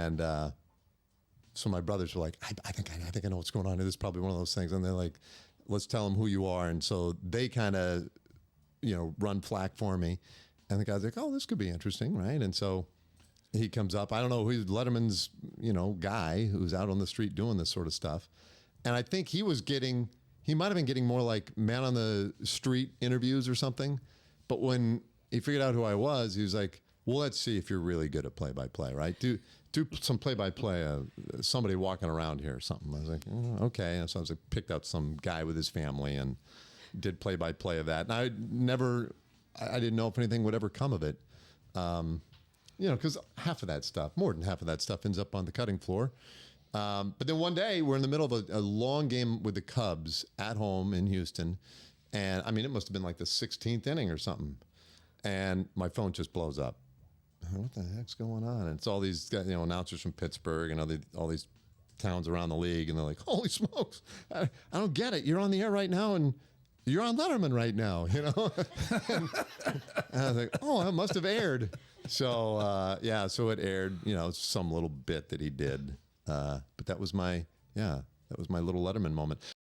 And so my brothers were like, I think I know what's going on. This is probably one of those things. And they're like, let's tell them who you are. And so they kind of, run flack for me. And the guy's like, oh, this could be interesting, right? And so he comes up. I don't know who's Letterman's, guy who's out on the street doing this sort of stuff. And I think he might have been getting more like man on the street interviews or something. But when he figured out who I was, he was like, well, let's see if you're really good at play-by-play, right? Do some play-by-play, somebody walking around here or something. I was like, okay. And so I was like, picked out some guy with his family and did play-by-play of that. And I didn't know if anything would ever come of it. Because more than half of that stuff ends up on the cutting floor. But then one day we're in the middle of a long game with the Cubs at home in Houston. And I mean, it must have been like the 16th inning or something. And my phone just blows up. What the heck's going on? And it's all these announcers from Pittsburgh and all these towns around the league. And they're like, holy smokes, I don't get it. You're on the air right now and you're on Letterman right now, and I was like, oh, it must have aired. So, so it aired, some little bit that he did. But that was my little Letterman moment.